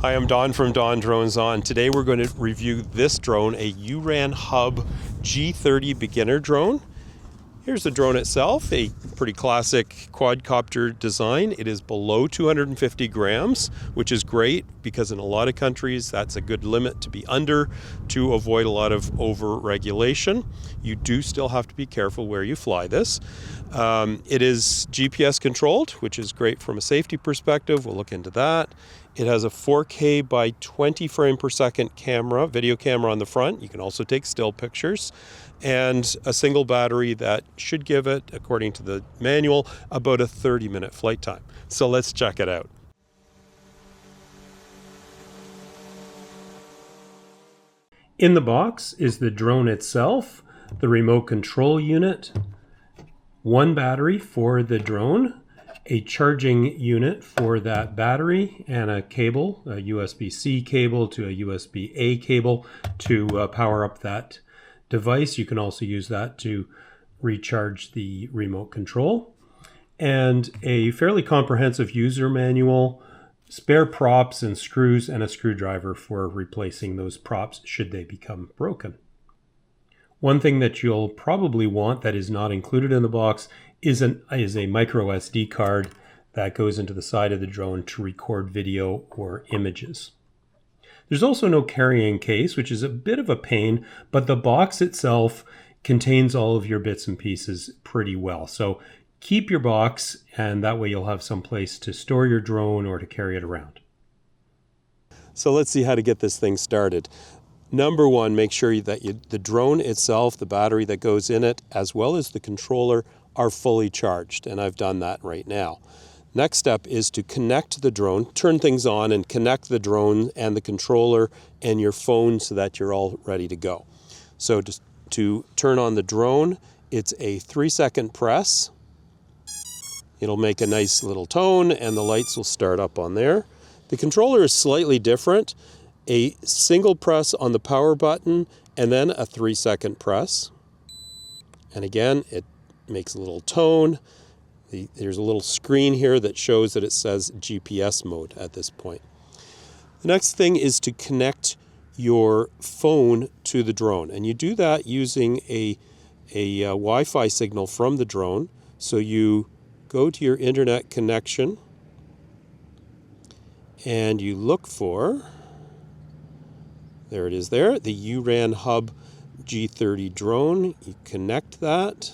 Hi, I'm Don from DonDronesOn. Today we're going to review this drone, a URANHUB G30 beginner drone. Here's the drone itself, a pretty classic quadcopter design. It is below 250 grams, which is great because in a lot of countries that's a good limit to be under to avoid a lot of over-regulation. You do still have to be careful where you fly this. It is GPS controlled, which is great from a safety perspective. We'll look into that. It has a 4K by 20 frame per second camera, video camera on the front. You can also take still pictures, and a single battery that should give it, according to the manual, about a 30-minute flight time. So let's check it out. In the box is the drone itself, the remote control unit, one battery for the drone, a charging unit for that battery, and a cable, a USB-C cable to a USB-A cable to power up that device. You can also use that to recharge the remote control. And a fairly comprehensive user manual, spare props and screws, and a screwdriver for replacing those props should they become broken. One thing that you'll probably want that is not included in the box is a micro SD card that goes into the side of the drone to record video or images. There's also no carrying case, which is a bit of a pain, but the box itself contains all of your bits and pieces pretty well. So keep your box, and that way you'll have some place to store your drone or to carry it around. So let's see how to get this thing started. Number one, make sure that the drone itself, the battery that goes in it, as well as the controller, are fully charged, and I've done that right now. Next step is to connect the drone, turn things on and connect the drone and the controller and your phone so that you're all ready to go. So to turn on the drone, it's a 3-second press. It'll make a nice little tone and the lights will start up on there. The controller is slightly different. A single press on the power button and then a 3-second press. And again, it makes a little tone. There's a little screen here that shows that it says GPS mode at this point. The next thing is to connect your phone to the drone, and you do that using a Wi-Fi signal from the drone. So you go to your internet connection and you look for, there it is there, the URANHUB G30 drone. You connect that.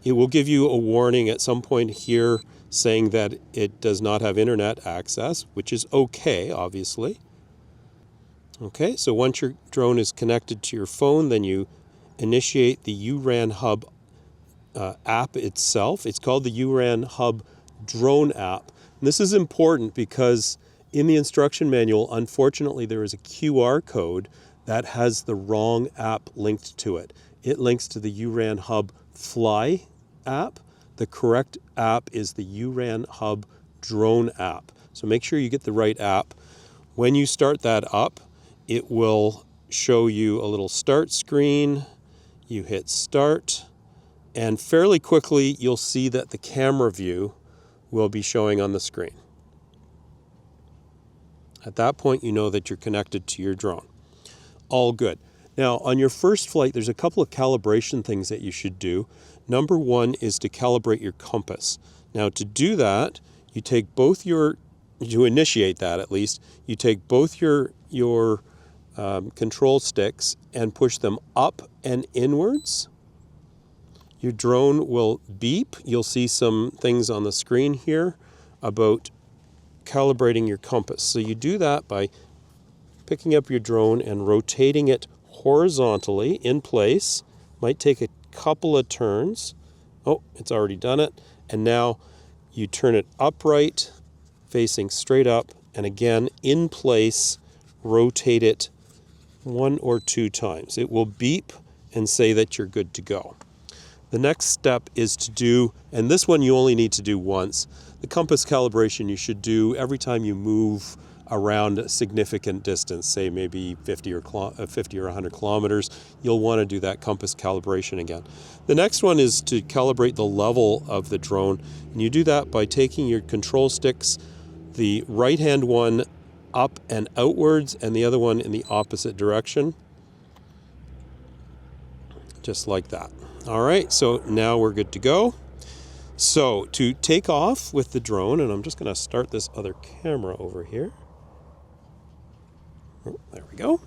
It will give you a warning at some point here saying that it does not have internet access, which is okay, obviously. Okay, so once your drone is connected to your phone, then you initiate the URANHUB app itself. It's called the URANHUB drone app. And this is important because in the instruction manual, unfortunately, there is a QR code that has the wrong app linked to it. It links to the URANHUB Fly app. The correct app is the URANHUB drone app. So make sure you get the right app. When you start that up, it will show you a little start screen. You hit start, and fairly quickly you'll see that the camera view will be showing on the screen. At that point, you know that you're connected to your drone. All good. Now, on your first flight, there's a couple of calibration things that you should do. Number one is to calibrate your compass. Now, to do that, you take both to initiate that at least, you take both your control sticks and push them up and inwards. Your drone will beep. You'll see some things on the screen here about calibrating your compass. So you do that by picking up your drone and rotating it horizontally in place. Might take a couple of turns. Oh, it's already done it. And now you turn it upright, facing straight up, and again in place, rotate it 1 or 2 times. It will beep and say that you're good to go. The next step is to do, and this one you only need to do once, the compass calibration you should do every time you move around a significant distance, say maybe 50 or 100 kilometers, you'll want to do that compass calibration again. The next one is to calibrate the level of the drone, and you do that by taking your control sticks, the right hand one up and outwards and the other one in the opposite direction, just like that. All right, so now we're good to go. So to take off with the drone, and I'm just going to start this other camera over here. Oh, there we go.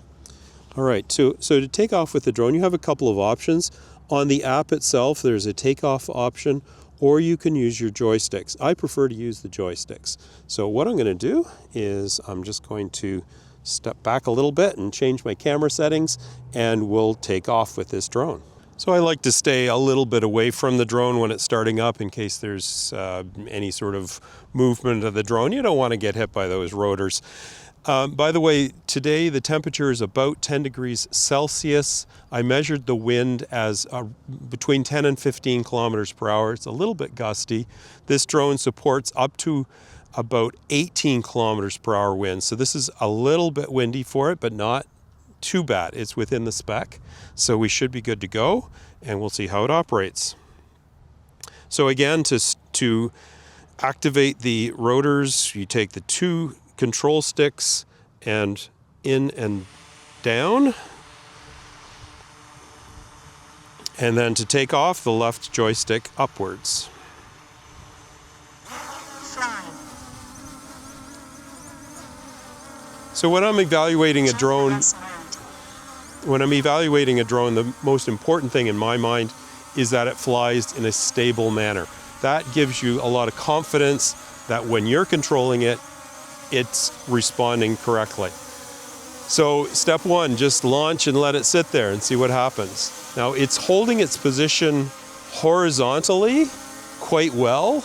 All right, so to take off with the drone, you have a couple of options. On the app itself, there's a takeoff option, or you can use your joysticks. I prefer to use the joysticks. So what I'm going to do is I'm just going to step back a little bit and change my camera settings, and we'll take off with this drone. So I like to stay a little bit away from the drone when it's starting up in case there's any sort of movement of the drone. You don't want to get hit by those rotors. By the way, today the temperature is about 10 degrees Celsius. I measured the wind as between 10 and 15 kilometers per hour. It's a little bit gusty. This drone supports up to about 18 kilometers per hour wind. So this is a little bit windy for it, but not too bad. It's within the spec. So we should be good to go, and we'll see how it operates. So again, to activate the rotors, you take the two control sticks and in and down, and then to take off, the left joystick upwards. So when I'm evaluating a drone, the most important thing in my mind is that it flies in a stable manner. That gives you a lot of confidence that when you're controlling it, it's responding correctly. So step one, just launch and let it sit there and see what happens. Now it's holding its position horizontally quite well,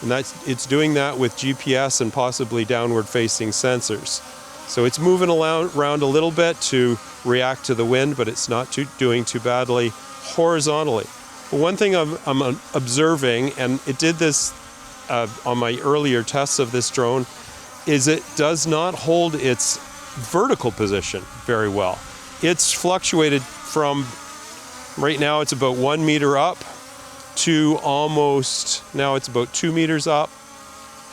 and it's doing that with GPS and possibly downward facing sensors. So it's moving around a little bit to react to the wind, but it's not doing too badly horizontally. But one thing I'm observing, and it did this on my earlier tests of this drone, is it does not hold its vertical position very well. It's fluctuated from, right now it's about 1 meter up to almost, now it's about 2 meters up,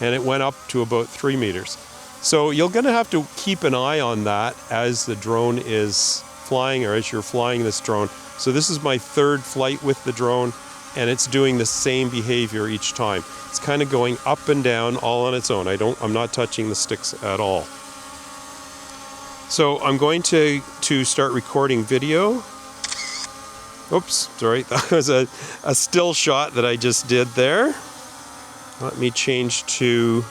and it went up to about 3 meters. So you're going to have to keep an eye on that as the drone is flying, or as you're flying this drone. So this is my third flight with the drone, and it's doing the same behavior each time. It's kind of going up and down all on its own. I'm not touching the sticks at all. So I'm going to start recording video. Oops, sorry, that was a still shot that I just did there. Let me change to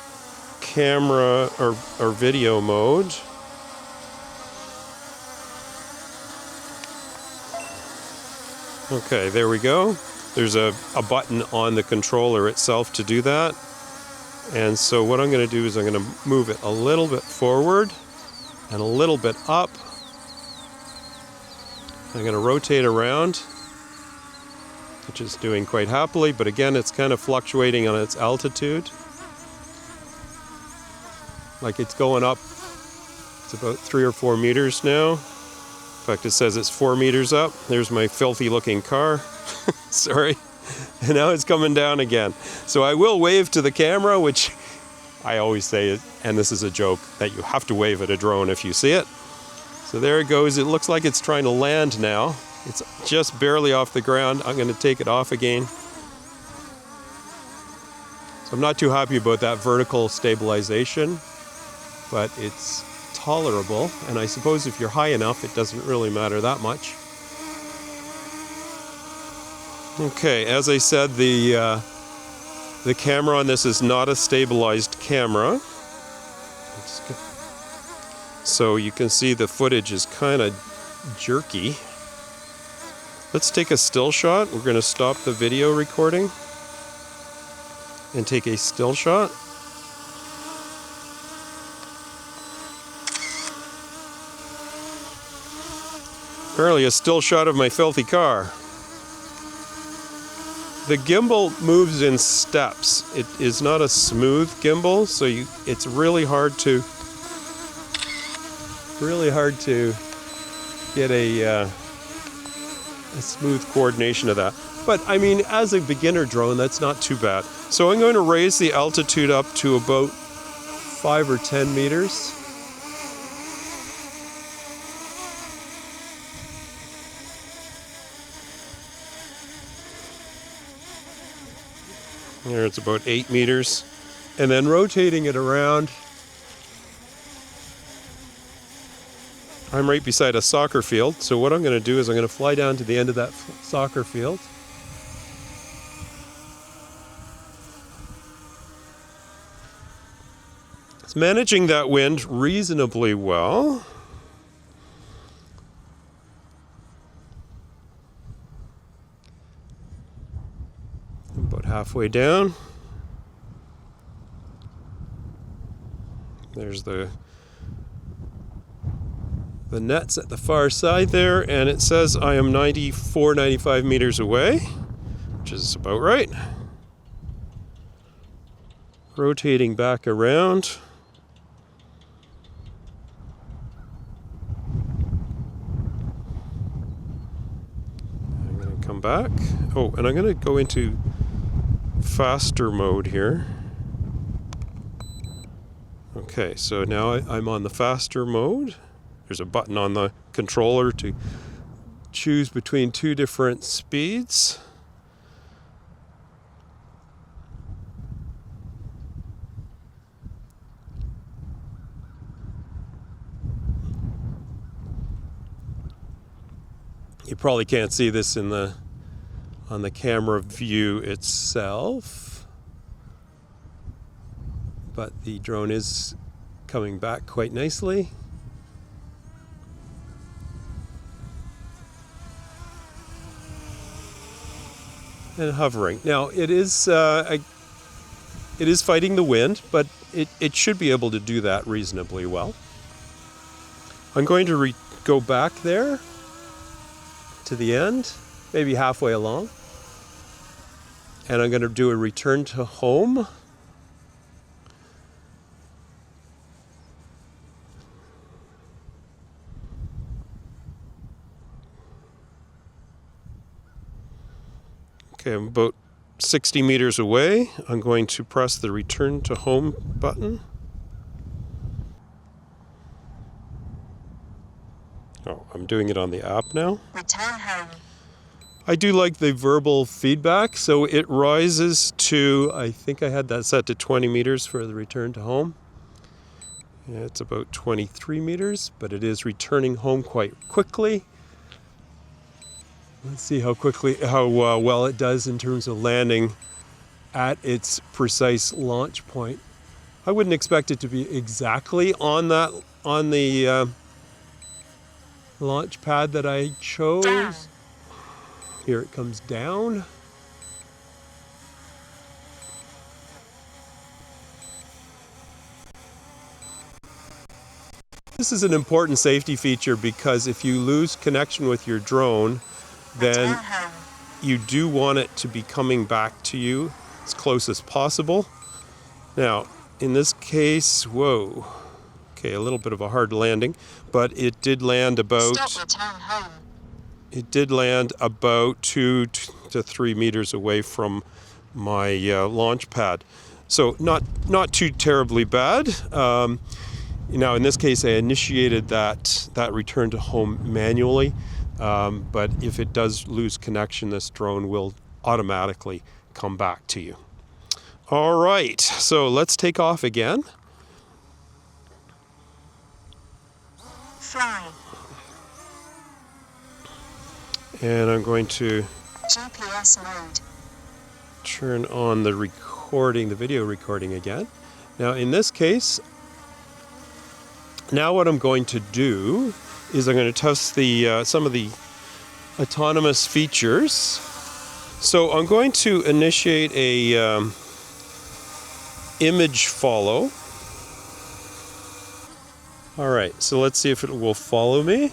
camera or video mode. Okay, there we go. There's a button on the controller itself to do that. And so what I'm going to do is I'm going to move it a little bit forward and a little bit up. I'm going to rotate around, which is doing quite happily, but again, it's kind of fluctuating on its altitude. Like it's going up, it's about 3 or 4 meters now. In fact, it says it's 4 meters up. There's my filthy looking car. Sorry. And now it's coming down again. So I will wave to the camera, which I always say, and this is a joke, that you have to wave at a drone if you see it. So there it goes. It looks like it's trying to land now. It's just barely off the ground. I'm going to take it off again. So I'm not too happy about that vertical stabilization, but it's tolerable. And I suppose if you're high enough, it doesn't really matter that much. Okay, as I said, the camera on this is not a stabilized camera. So you can see the footage is kind of jerky. Let's take a still shot. We're going to stop the video recording and take a still shot. Apparently a still shot of my filthy car. The gimbal moves in steps. It is not a smooth gimbal, so it's really hard to Really hard to get a smooth coordination of that. But I mean, as a beginner drone, that's not too bad. So I'm going to raise the altitude up to about 5 or 10 meters. There, it's about 8 meters. And then rotating it around. I'm right beside a soccer field, so what I'm going to do is I'm going to fly down to the end of that soccer field. It's managing that wind reasonably well. About halfway down. There's the nets at the far side there, and it says I am 95 meters away, which is about right. Rotating back around. I'm going to come back. Oh, and I'm going to go into faster mode here. Okay, so now I'm on the faster mode. There's a button on the controller to choose between two different speeds. You probably can't see this on the camera view itself, but the drone is coming back quite nicely. And hovering. Now it is fighting the wind, but it should be able to do that reasonably well. I'm going to go back there to the end, maybe halfway along, and I'm going to do a return to home. Okay, I'm about 60 meters away. I'm going to press the return to home button. Oh, I'm doing it on the app now. Return home. I do like the verbal feedback, so it rises to, I think I had that set to 20 meters for the return to home. Yeah, it's about 23 meters, but it is returning home quite quickly. Let's see how well it does in terms of landing at its precise launch point. I wouldn't expect it to be exactly on the launch pad that I chose. Down. Here it comes down. This is an important safety feature because if you lose connection with your drone, then you do want it to be coming back to you as close as possible. Now, in this case, whoa, okay, a little bit of a hard landing, but it did land about, it did land about 2 to 3 meters away from my launch pad. So not too terribly bad. Now, in this case, I initiated that return to home manually. But if it does lose connection, this drone will automatically come back to you. All right, so let's take off again. Fly. And I'm going to GPS mode. turn on the recording, the video recording again. Now, in this case, now what I'm going to do is I'm going to test some of the autonomous features. So I'm going to initiate a image follow. All right, so let's see if it will follow me.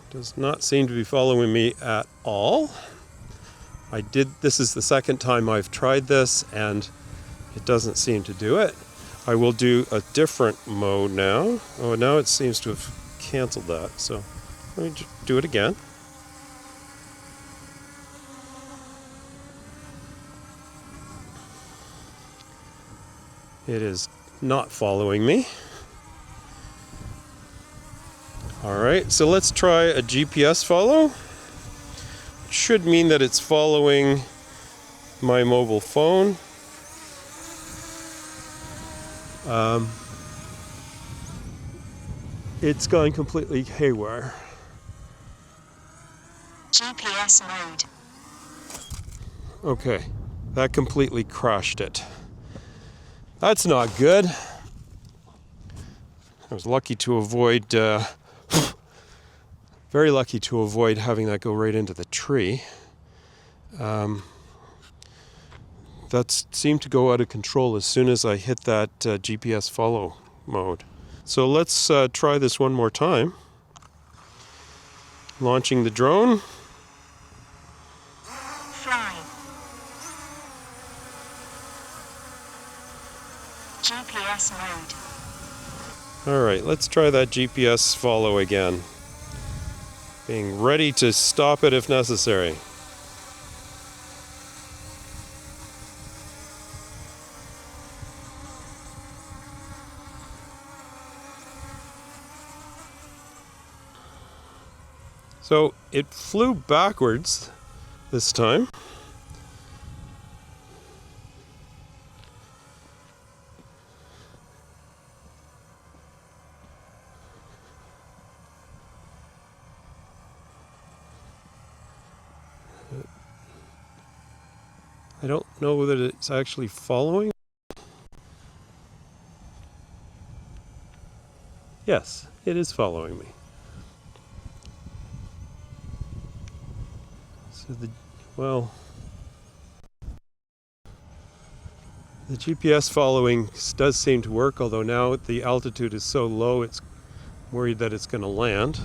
Does not seem to be following me at all. This is the second time I've tried this and it doesn't seem to do it. I will do a different mode now. Oh, now it seems to have canceled that. So let me do it again. It is not following me. Alright, so let's try a GPS follow. It should mean that it's following my mobile phone. It's gone completely haywire. GPS mode. Okay, that completely crashed it. That's not good. I was lucky to avoid, very lucky to avoid having that go right into the tree. That seemed to go out of control as soon as I hit that GPS follow mode. So let's try this one more time. Launching the drone. Fly. GPS mode. Alright, let's try that GPS follow again. Being ready to stop it if necessary. So it flew backwards this time. I don't know that it's actually following. Yes, it is following me. So the GPS following does seem to work, although now the altitude is so low it's worried that it's going to land.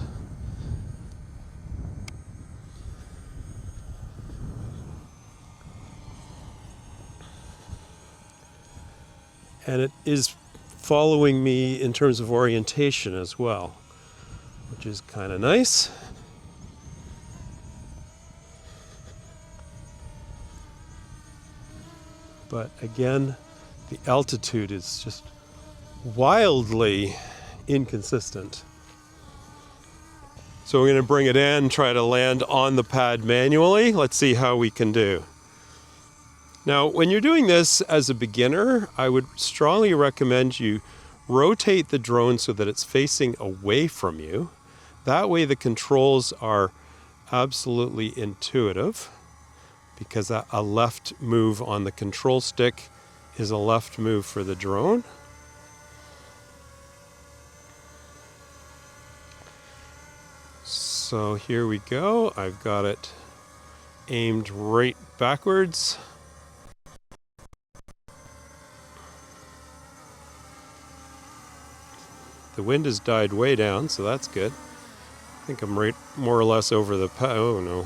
And it is following me in terms of orientation as well, which is kind of nice. But again, the altitude is just wildly inconsistent. So we're going to bring it in, try to land on the pad manually. Let's see how we can do. Now, when you're doing this as a beginner, I would strongly recommend you rotate the drone so that it's facing away from you. That way the controls are absolutely intuitive, because a left move on the control stick is a left move for the drone. So here we go. I've got it aimed right backwards. The wind has died way down, so that's good. I think I'm right more or less over the oh no.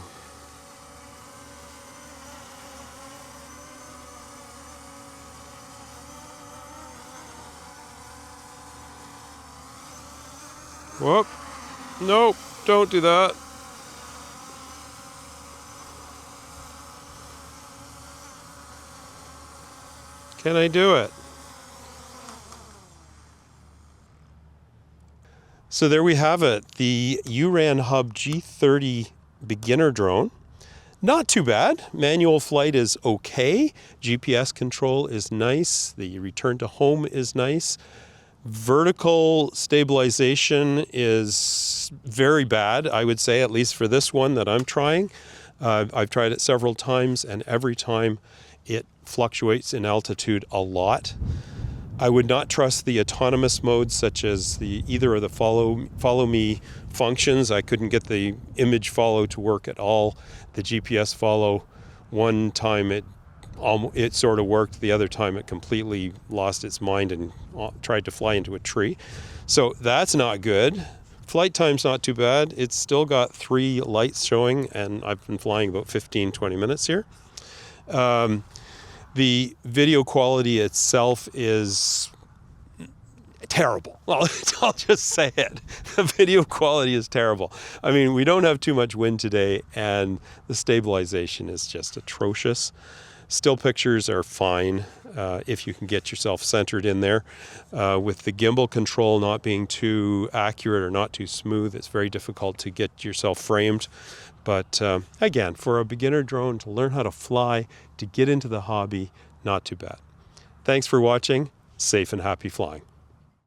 Whoop. Nope, don't do that. Can I do it? So there we have it, the URANHUB G30 beginner drone. Not too bad. Manual flight is okay. GPS control is nice. The return to home is nice. Vertical stabilization is very bad, I would say, at least for this one that I'm trying. I've tried it several times, and every time it fluctuates in altitude a lot. I would not trust the autonomous modes, such as either of the follow me functions. I couldn't get the image follow to work at all. The GPS follow, one time it sort of worked, the other time it completely lost its mind and tried to fly into a tree. So that's not good. Flight time's not too bad. It's still got 3 lights showing, and I've been flying about 15-20 minutes here. The video quality itself is terrible. Well, I'll just say it. The video quality is terrible. I mean, we don't have too much wind today, and the stabilization is just atrocious. Still pictures are fine if you can get yourself centered in there. With the gimbal control not being too accurate or not too smooth, it's very difficult to get yourself framed. But again, for a beginner drone to learn how to fly, to get into the hobby, not too bad. Thanks for watching. Safe and happy flying.